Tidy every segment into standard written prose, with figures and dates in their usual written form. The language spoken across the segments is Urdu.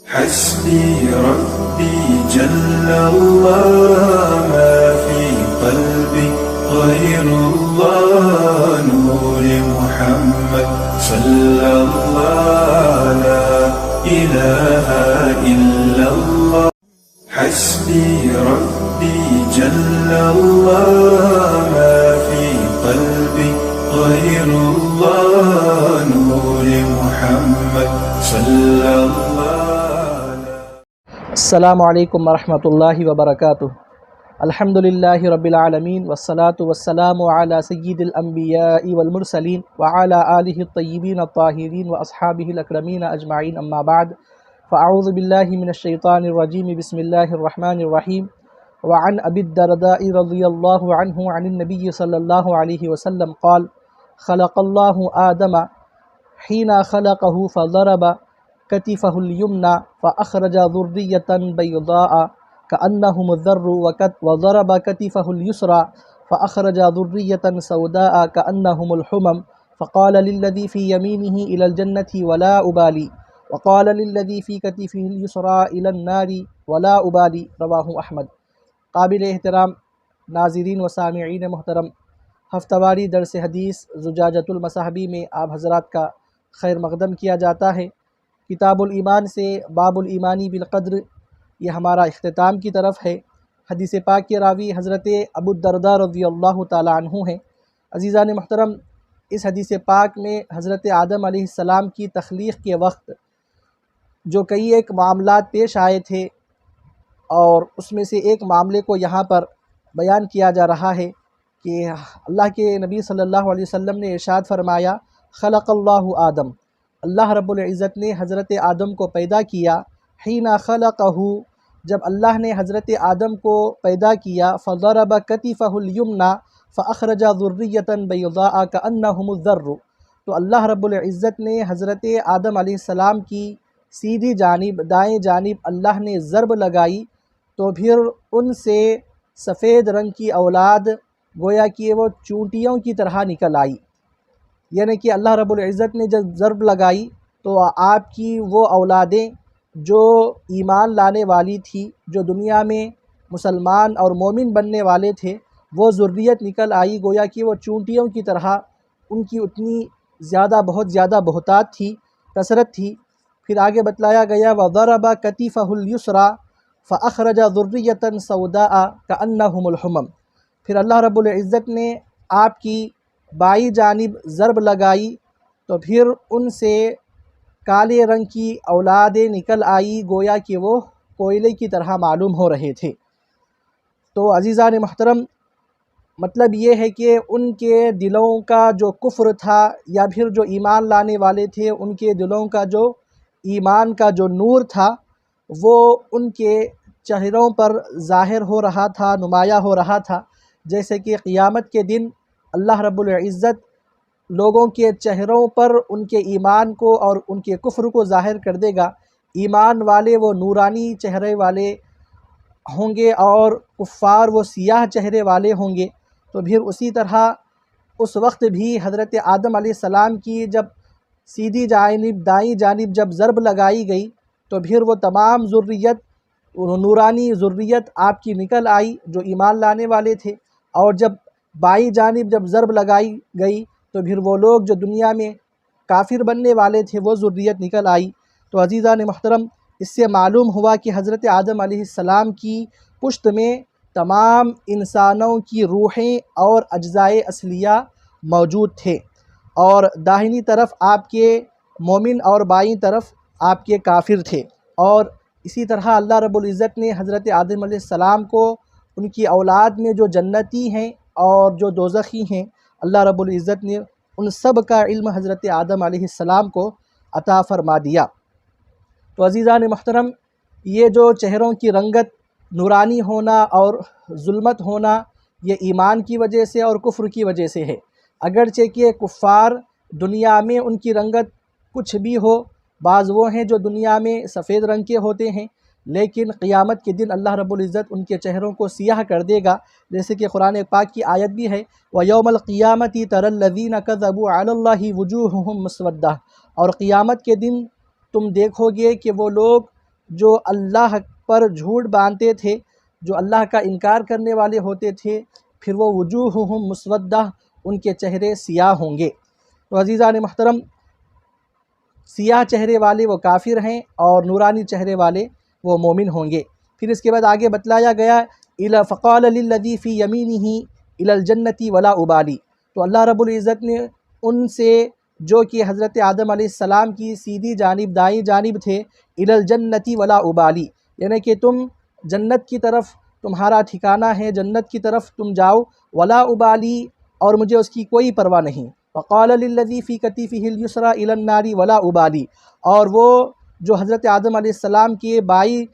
حسبي ربي جل الله ما في قلبي غير الله نور محمد صلى الله لا إله إلا الله حسبي ربي جل الله ما في قلبي غير الله نور محمد صلى الله. السلام علیکم ورحمۃ اللہ وبرکاتہ. الحمد للہ رب العالمین والصلاة والسلام علی سید الانبیاء والمرسلین وعلی آلہ الطیبین الطاہرین واصحابہ الاکرمین اجمعین، اما بعد فاعوذ باللہ من الشیطان الرجیم. بسم اللہ الرحمن الرحیم. وعن ابی الدرداء رضی اللہ عنہ عن النبی صلی اللہ علیہ وسلم قال خلق اللہ آدم حین خلقہ فضرب کتفہ الیمنی فاخرج ذریۃ بیضاء کأنہم الذر وضرب کتفہ الیسری فاخرج ذریۃ سوداء کأنہم الحمم فقال للذی فی یمینہ الی الجنة ولا ابالی وقال للذی فی کتفہ الیسری الی النار ولا ابالی. رواہ احمد. قابل احترام ناظرین و سامعین محترم، ہفتہ واری درس حدیث زجاجۃ المصاحبی میں آپ حضرات کا خیر مقدم کیا جاتا ہے. کتاب الایمان سے باب الایمانی بالقدر یہ ہمارا اختتام کی طرف ہے. حدیث پاک کے راوی حضرت ابو الدرداء رضی اللہ تعالی عنہ ہیں. عزیزان محترم، اس حدیث پاک میں حضرت آدم علیہ السلام کی تخلیق کے وقت جو کئی ایک معاملات پیش آئے تھے، اور اس میں سے ایک معاملے کو یہاں پر بیان کیا جا رہا ہے کہ اللہ کے نبی صلی اللہ علیہ وسلم نے ارشاد فرمایا خلق اللہ آدم، اللہ رب العزت نے حضرت آدم کو پیدا کیا. حین خلقہ، جب اللہ نے حضرت آدم کو پیدا کیا. فضرب کتفہ الیمنی فاخرج ذریۃ بیضاء کأنہم الذر، تو اللہ رب العزت نے حضرت آدم علیہ السلام کی سیدھی جانب دائیں جانب اللہ نے ضرب لگائی، تو پھر ان سے سفید رنگ کی اولاد گویا کہ وہ چونٹیوں کی طرح نکل آئی. یعنی کہ اللہ رب العزت نے جب ضرب لگائی تو آپ کی وہ اولادیں جو ایمان لانے والی تھی، جو دنیا میں مسلمان اور مومن بننے والے تھے، وہ ذریت نکل آئی گویا کہ وہ چونٹیوں کی طرح. ان کی اتنی زیادہ بہت زیادہ بہتات تھی، کثرت تھی. پھر آگے بتلایا گیا وضرب کتفہ الیسری فاخرج ذریۃ سوداء کأنہم الحمم، پھر اللہ رب العزت نے آپ کی بائیں جانب ضرب لگائی تو پھر ان سے کالے رنگ کی اولادیں نکل آئی گویا کہ وہ کوئلے کی طرح معلوم ہو رہے تھے. تو عزیزان محترم، مطلب یہ ہے کہ ان کے دلوں کا جو کفر تھا یا پھر جو ایمان لانے والے تھے، ان کے دلوں کا جو ایمان کا جو نور تھا وہ ان کے چہروں پر ظاہر ہو رہا تھا، نمایاں ہو رہا تھا. جیسے کہ قیامت کے دن اللہ رب العزت لوگوں کے چہروں پر ان کے ایمان کو اور ان کے کفر کو ظاہر کر دے گا. ایمان والے وہ نورانی چہرے والے ہوں گے اور کفار وہ سیاہ چہرے والے ہوں گے. تو پھر اسی طرح اس وقت بھی حضرت آدم علیہ السلام کی جب سیدھی جانب دائیں جانب جب ضرب لگائی گئی تو پھر وہ تمام ذریت نورانی ذریت آپ کی نکل آئی جو ایمان لانے والے تھے. اور جب بائیں جانب جب ضرب لگائی گئی تو پھر وہ لوگ جو دنیا میں کافر بننے والے تھے وہ ذریت نکل آئی. تو عزیزان محترم، اس سے معلوم ہوا کہ حضرت آدم علیہ السلام کی پشت میں تمام انسانوں کی روحیں اور اجزائے اصلیہ موجود تھے، اور داہنی طرف آپ کے مومن اور بائیں طرف آپ کے کافر تھے. اور اسی طرح اللہ رب العزت نے حضرت آدم علیہ السلام کو ان کی اولاد میں جو جنتی ہیں اور جو دوزخی ہیں، اللہ رب العزت نے ان سب کا علم حضرت آدم علیہ السلام کو عطا فرما دیا. تو عزیزان محترم، یہ جو چہروں کی رنگت نورانی ہونا اور ظلمت ہونا، یہ ایمان کی وجہ سے اور کفر کی وجہ سے ہے. اگرچہ کہ کفار دنیا میں ان کی رنگت کچھ بھی ہو، بعض وہ ہیں جو دنیا میں سفید رنگ کے ہوتے ہیں، لیکن قیامت کے دن اللہ رب العزت ان کے چہروں کو سیاہ کر دے گا. جیسے کہ قرآن پاک کی آیت بھی ہے وَيَوْمَ الْقِيَامَةِ تَرَى الَّذِينَ كَذَبُوا عَلَى اللَّهِ وُجُوهُهُمْ مُسْوَدَّةٌ، اور قیامت کے دن تم دیکھو گے کہ وہ لوگ جو اللہ پر جھوٹ باندھتے تھے، جو اللہ کا انکار کرنے والے ہوتے تھے، پھر وہ وجوہہم مسودہ، ان کے چہرے سیاہ ہوں گے۔ تو عزیزان محترم، سیاہ چہرے والے وہ کافر ہیں اور نورانی چہرے والے وہ مومن ہوں گے۔ پھر اس کے بعد آگے بتلایا گیا فقال للذی فی یمینہ الی الجنۃ ولا ابالی، تو اللہ رب العزت نے ان سے جو کہ حضرت آدم علیہ السلام کی سیدھی جانب دائیں جانب تھے، الی الجنۃ ولا ابالی، یعنی کہ تم جنت کی طرف تمہارا ٹھکانہ ہے، جنت کی طرف تم جاؤ، ولا ابالی، اور مجھے اس کی کوئی پرواہ نہیں۔ وقال للذی فی کتفہ الیسریٰ الی النار ولا ابالی، اور وہ جو حضرت آدم علیہ السلام کے بائیں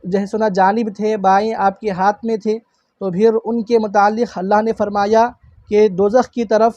جانب تھے، بائیں آپ کے ہاتھ میں تھے، تو پھر ان کے متعلق اللہ نے فرمایا کہ دوزخ کی طرف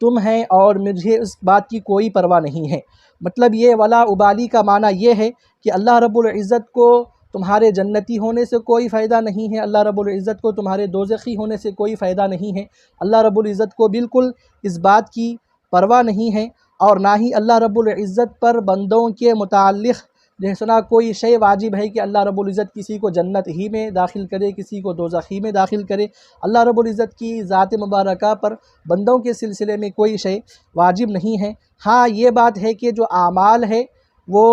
تم ہیں اور مجھے اس بات کی کوئی پرواہ نہیں ہے۔ مطلب یہ ولا ابالی کا معنی یہ ہے کہ اللہ رب العزت کو تمہارے جنتی ہونے سے کوئی فائدہ نہیں ہے، اللہ رب العزت کو تمہارے دوزخی ہونے سے کوئی فائدہ نہیں ہے، اللہ رب العزت کو بالکل اس بات کی پرواہ نہیں ہے، اور نہ ہی اللہ رب العزت پر بندوں کے متعلق جیسنا کوئی شے واجب ہے کہ اللہ رب العزت کسی کو جنت ہی میں داخل کرے، کسی کو دوزخ ہی میں داخل کرے۔ اللہ رب العزت کی ذات مبارکہ پر بندوں کے سلسلے میں کوئی شے واجب نہیں ہے۔ ہاں یہ بات ہے کہ جو اعمال ہے وہ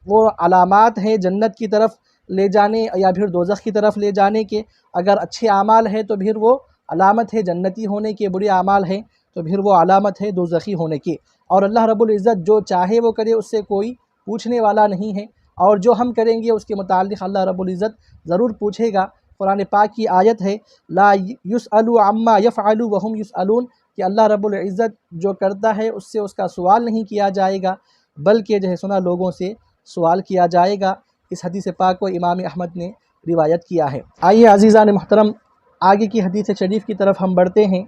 وہ علامات ہیں جنت کی طرف لے جانے یا پھر دوزخ کی طرف لے جانے کے۔ اگر اچھے اعمال ہیں تو پھر وہ علامت ہے جنتی ہونے کے، برے اعمال ہیں تو پھر وہ علامت ہے دوزخی ہونے کی۔ اور اللہ رب العزت جو چاہے وہ کرے، اس سے کوئی پوچھنے والا نہیں ہے، اور جو ہم کریں گے اس کے متعلق اللہ رب العزت ضرور پوچھے گا۔ قرآن پاک کی آیت ہے لا یسأل عما یفعل وہم یسألون، کہ اللہ رب العزت جو کرتا ہے اس سے اس کا سوال نہیں کیا جائے گا، بلکہ لوگوں سے سوال کیا جائے گا۔ اس حدیث پاک کو امام احمد نے روایت کیا ہے۔ آئیے عزیزان محترم آگے کی حدیث شریف کی طرف ہم بڑھتے ہیں۔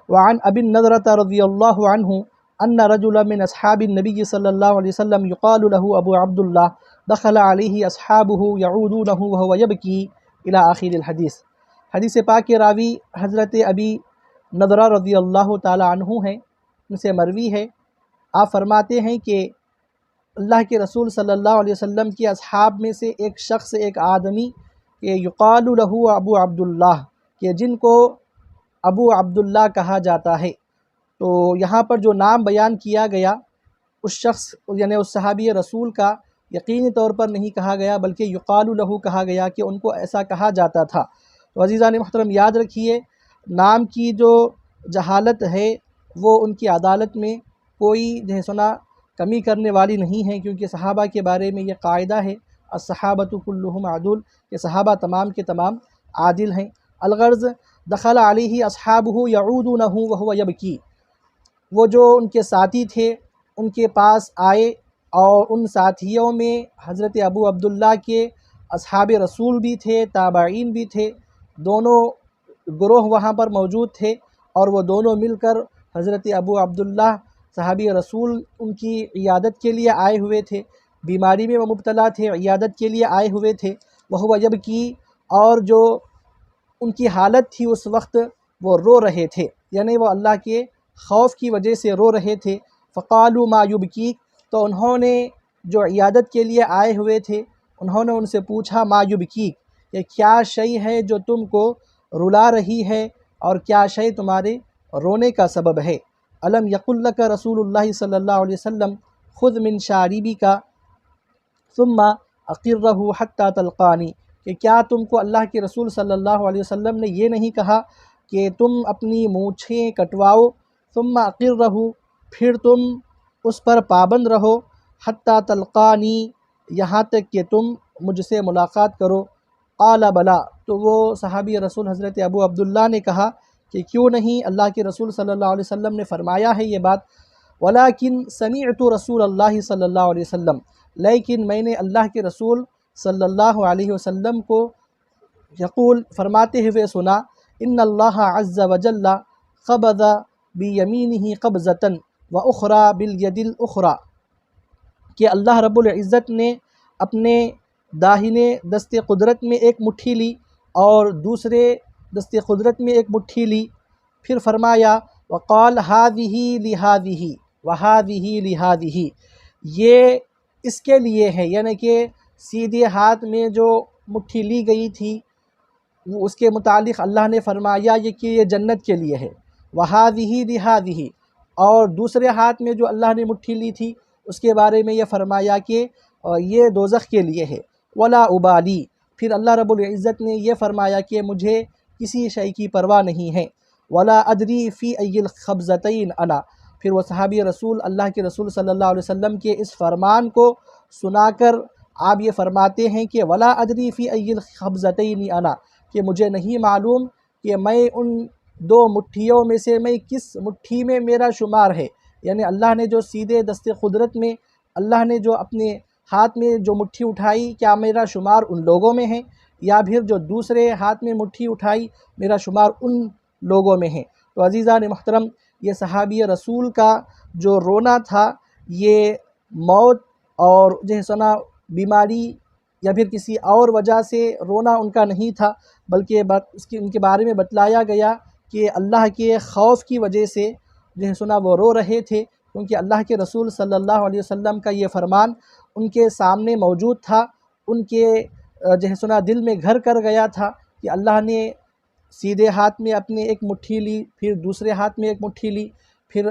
وعن ابی النضرۃ رضی اللہ عنہ ان رجلا من اصحاب النبی صلی اللہ علیہ وسلم یقال له ابو عبد اللہ دخل علیہ اصحابہ یعودونہ وہو یبکی الی آخر الحدیث۔ حدیث پاک کے راوی حضرت ابی نضرہ رضی اللہ تعالی عنہ ہیں، ان سے مروی ہے، آپ فرماتے ہیں کہ اللہ کے رسول صلی اللہ علیہ وسلم کے اصحاب میں سے ایک شخص، ایک آدمی کہ یقال له ابو عبد اللہ، کہ جن کو ابو عبداللہ کہا جاتا ہے۔ تو یہاں پر جو نام بیان کیا گیا اس شخص یعنی اس صحابی رسول کا یقینی طور پر نہیں کہا گیا، بلکہ یقال له کہا گیا کہ ان کو ایسا کہا جاتا تھا۔ تو عزیزان محترم یاد رکھیے، نام کی جو جہالت ہے وہ ان کی عدالت میں کوئی کمی کرنے والی نہیں ہے، کیونکہ صحابہ کے بارے میں یہ قاعدہ ہے الصحابۃ کلہم عدول، کہ صحابہ تمام کے تمام عادل ہیں۔ الغرض دخل علیہ اصحابہ یعودونہ وہو یبکی، وہ جو ان کے ساتھی تھے ان کے پاس آئے، اور ان ساتھیوں میں حضرت ابو عبداللہ کے اصحاب رسول بھی تھے، تابعین بھی تھے، دونوں گروہ وہاں پر موجود تھے، اور وہ دونوں مل کر حضرت ابو عبداللہ صحابی رسول ان کی عیادت کے لیے آئے ہوئے تھے، بیماری میں وہ مبتلا تھے، عیادت کے لیے آئے ہوئے تھے۔ وہو یبکی، اور جو ان کی حالت تھی اس وقت وہ رو رہے تھے، یعنی وہ اللہ کے خوف کی وجہ سے رو رہے تھے۔ فقالوا ما یبکیک، تو انہوں نے جو عیادت کے لیے آئے ہوئے تھے انہوں نے ان سے پوچھا ما یبکیک، کہ کیا شے ہے جو تم کو رلا رہی ہے اور کیا شے تمہارے رونے کا سبب ہے۔ الم یقل لک رسول اللہ صلی اللہ علیہ وسلم خذ من شاربک ثم اقرہ حتی تلقانی، کہ کیا تم کو اللہ کے رسول صلی اللہ علیہ وسلم نے یہ نہیں کہا کہ تم اپنی مونچھیں کٹواؤ، ثم اقرہ، پھر تم اس پر پابند رہو، حتی تلقانی، یہاں تک کہ تم مجھ سے ملاقات کرو۔ قال بلا، تو وہ صحابی رسول حضرت ابو عبداللہ نے کہا کہ کیوں نہیں، اللہ کے رسول صلی اللہ علیہ وسلم نے فرمایا ہے یہ بات۔ ولیکن سمعت رسول اللہ صلی اللہ علیہ وسلم، لیکن میں نے اللہ کے رسول صلی اللہ علیہ وسلم کو یقول فرماتے ہوئے سنا، ان اللہ عز وجل قبض بیمینہ قبضۃ واخری بالید الاخری، کہ اللہ رب العزت نے اپنے داہنے دست قدرت میں ایک مٹھی لی اور دوسرے دست قدرت میں ایک مٹھی لی، پھر فرمایا وقال ہذہ لہذہ وہذہ لہذہ، یہ اس کے لیے ہے، یعنی کہ سیدھے ہاتھ میں جو مٹھی لی گئی تھی وہ اس کے متعلق اللہ نے فرمایا کہ یہ جنت کے لیے ہے، وَهَٰذِهِ لِهَٰذِهِ، اور دوسرے ہاتھ میں جو اللہ نے مٹھی لی تھی اس کے بارے میں یہ فرمایا کہ یہ دوزخ کے لیے ہے، وَلَا أُبَالِي، پھر اللہ رب العزت نے یہ فرمایا کہ مجھے کسی شے کی پرواہ نہیں ہے، وَلَا أَدْرِي فِي أَيِّ الْخَبْزَتَيْنِ أَنَا، پھر وہ صحابی رسول اللہ کے رسول صلی اللہ علیہ وسلم کے اس فرمان کو سنا کر آپ یہ فرماتے ہیں کہ وَلَا أَدْرِي فِي أَيِّ الْخَبْزَتَيْنِ أَنَا، کہ مجھے نہیں معلوم کہ میں ان دو مٹھیوں میں سے میں کس مٹھی میں میرا شمار ہے، یعنی اللہ نے جو سیدھے دست قدرت میں اللہ نے جو اپنے ہاتھ میں جو مٹھی اٹھائی کیا میرا شمار ان لوگوں میں ہے، یا پھر جو دوسرے ہاتھ میں مٹھی اٹھائی میرا شمار ان لوگوں میں ہے۔ تو عزیزان محترم، یہ صحابی رسول کا جو رونا تھا یہ موت اور جو ہے سنا بیماری یا پھر کسی اور وجہ سے رونا ان کا نہیں تھا، بلکہ ان کے بارے میں بتلایا گیا کہ اللہ کے خوف کی وجہ سے جو ہے سنا وہ رو رہے تھے، کیونکہ اللہ کے رسول صلی اللہ علیہ وسلم کا یہ فرمان ان کے سامنے موجود تھا، ان کے جو ہے سنا دل میں گھر کر گیا تھا کہ اللہ نے سیدھے ہاتھ میں اپنے ایک مٹھی لی، پھر دوسرے ہاتھ میں ایک مٹھی لی، پھر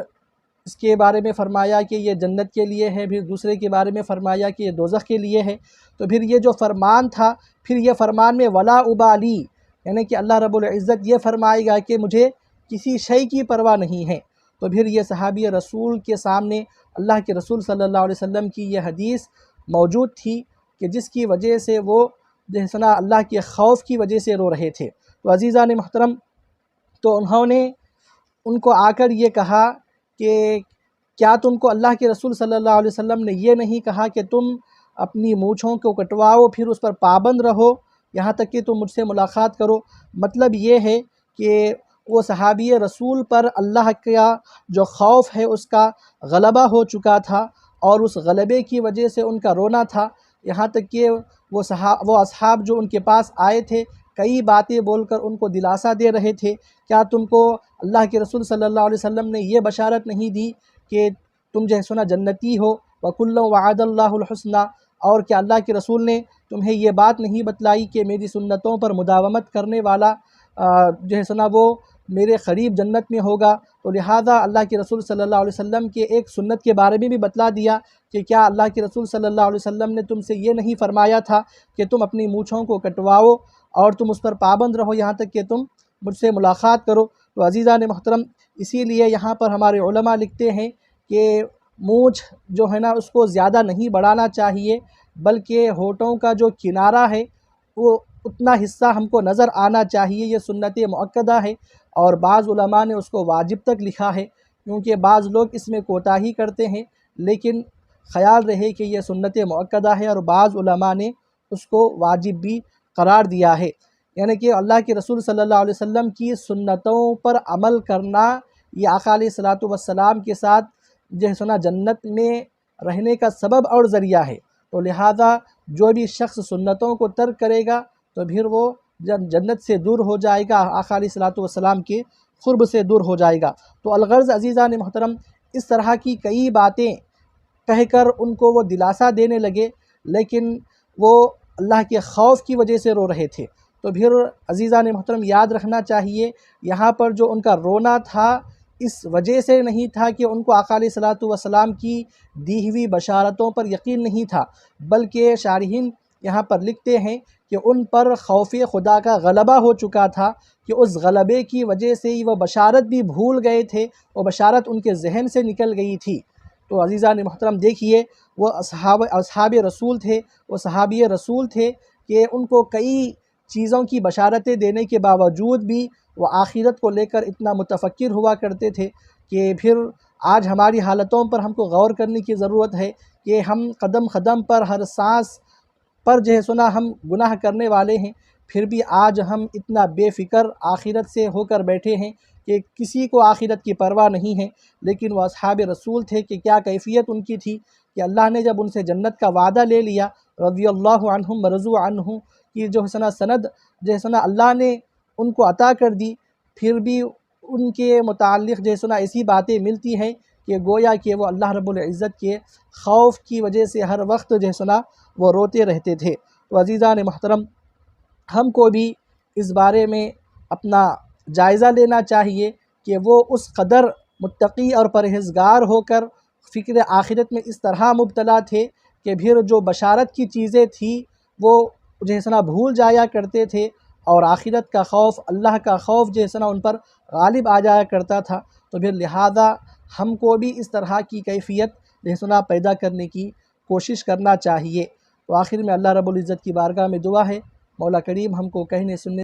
اس کے بارے میں فرمایا کہ یہ جنت کے لیے ہے، پھر دوسرے کے بارے میں فرمایا کہ یہ دوزخ کے لیے ہے۔ تو پھر یہ جو فرمان تھا، پھر یہ فرمان میں ولا ابالی، یعنی کہ اللہ رب العزت یہ فرمائے گا کہ مجھے کسی شے کی پرواہ نہیں ہے۔ تو پھر یہ صحابی رسول کے سامنے اللہ کے رسول صلی اللہ علیہ وسلم کی یہ حدیث موجود تھی کہ جس کی وجہ سے وہ جو ہے سنا اللہ کے خوف کی وجہ سے رو رہے تھے۔ تو عزیزان محترم، تو انہوں نے ان کو آ کر یہ کہا کہ کیا تم کو اللہ کے رسول صلی اللہ علیہ وسلم نے یہ نہیں کہا کہ تم اپنی مونچھوں کو کٹواؤ، پھر اس پر پابند رہو یہاں تک کہ تم مجھ سے ملاقات کرو؟ مطلب یہ ہے کہ وہ صحابی رسول پر اللہ کا جو خوف ہے اس کا غلبہ ہو چکا تھا، اور اس غلبے کی وجہ سے ان کا رونا تھا، یہاں تک کہ وہ اصحاب جو ان کے پاس آئے تھے کئی باتیں بول کر ان کو دلاسا دے رہے تھے۔ کیا تم کو اللہ کے رسول صلی اللہ علیہ وسلم نے یہ بشارت نہیں دی کہ تم جو ہے سنا جنتی ہو، وَكُلًّا وَعَدَ اللَّهُ الْحُسْنَىٰ، اور کیا اللہ کے رسول نے تمہیں یہ بات نہیں بتلائی کہ میری سنتوں پر مداومت کرنے والا جو ہے سنا وہ میرے قریب جنت میں ہوگا؟ تو لہٰذا اللہ کے رسول صلی اللہ علیہ وسلم کے ایک سنت کے بارے میں بھی بتلا دیا کہ کیا اللہ کے رسول صلی اللہ علیہ وسلم نے تم سے یہ نہیں فرمایا تھا کہ تم اپنی مونچھوں کو کٹواؤ اور تم اس پر پابند رہو یہاں تک کہ تم مجھ سے ملاقات کرو؟ تو عزیزان محترم، اسی لیے یہاں پر ہمارے علماء لکھتے ہیں کہ مونچھ جو ہے نا اس کو زیادہ نہیں بڑھانا چاہیے، بلکہ ہونٹوں کا جو کنارہ ہے وہ اتنا حصہ ہم کو نظر آنا چاہیے۔ یہ سنت مؤکدہ ہے، اور بعض علماء نے اس کو واجب تک لکھا ہے، کیونکہ بعض لوگ اس میں کوتاہی کرتے ہیں، لیکن خیال رہے کہ یہ سنت مؤکدہ ہے، اور بعض علماء نے اس کو واجب بھی قرار دیا ہے۔ یعنی کہ اللہ کے رسول صلی اللہ علیہ وسلم کی سنتوں پر عمل کرنا یہ آقا علیہ الصلاۃ والسلام کے ساتھ جو ہے سنا جنت میں رہنے کا سبب اور ذریعہ ہے۔ تو لہٰذا جو بھی شخص سنتوں کو ترک کرے گا تو پھر وہ جنت سے دور ہو جائے گا، آقا علیہ الصلاۃ والسلام کے قرب سے دور ہو جائے گا۔ تو الغرض عزیزان محترم، اس طرح کی کئی باتیں کہہ کر ان کو وہ دلاسا دینے لگے، لیکن وہ اللہ کے خوف کی وجہ سے رو رہے تھے۔ تو پھر عزیزان محترم یاد رکھنا چاہیے، یہاں پر جو ان کا رونا تھا اس وجہ سے نہیں تھا کہ ان کو آقا علیہ الصلاۃ والسلام کی دی ہوئی بشارتوں پر یقین نہیں تھا، بلکہ شارحین یہاں پر لکھتے ہیں کہ ان پر خوف خدا کا غلبہ ہو چکا تھا، کہ اس غلبے کی وجہ سے ہی وہ بشارت بھی بھول گئے تھے، وہ بشارت ان کے ذہن سے نکل گئی تھی۔ تو عزیزان محترم دیکھیے، وہ اصحاب رسول تھے، وہ صحابی رسول تھے کہ ان کو کئی چیزوں کی بشارتیں دینے کے باوجود بھی وہ آخرت کو لے کر اتنا متفکر ہوا کرتے تھے کہ پھر آج ہماری حالتوں پر ہم کو غور کرنے کی ضرورت ہے کہ ہم قدم قدم پر ہر سانس پر جو ہے سنا ہم گناہ کرنے والے ہیں، پھر بھی آج ہم اتنا بے فکر آخرت سے ہو کر بیٹھے ہیں کہ کسی کو آخرت کی پرواہ نہیں ہے۔ لیکن وہ اصحاب رسول تھے کہ کیا کیفیت ان کی تھی کہ اللہ نے جب ان سے جنت کا وعدہ لے لیا، رضی اللہ عنہم ورضوا عنہ کی جو ہے سنا سند جو ہے سنا اللہ نے ان کو عطا کر دی، پھر بھی ان کے متعلق جو ہے سنا ایسی باتیں ملتی ہیں کہ گویا کہ وہ اللہ رب العزت کے خوف کی وجہ سے ہر وقت جو ہے سنا وہ روتے رہتے تھے۔ تو عزیزان محترم، ہم کو بھی اس بارے میں اپنا جائزہ لینا چاہیے کہ وہ اس قدر متقی اور پرہیزگار ہو کر فکر آخرت میں اس طرح مبتلا تھے کہ پھر جو بشارت کی چیزیں تھیں وہ جو ہے سنا بھول جایا کرتے تھے، اور آخرت کا خوف، اللہ کا خوف جو ہے سنا ان پر غالب آ جایا کرتا تھا۔ تو پھر لہذا ہم کو بھی اس طرح کی کیفیت جو ہے سنا پیدا کرنے کی کوشش کرنا چاہیے۔ تو آخر میں اللہ رب العزت کی بارگاہ میں دعا ہے، مولا کریم ہم کو کہنے سننے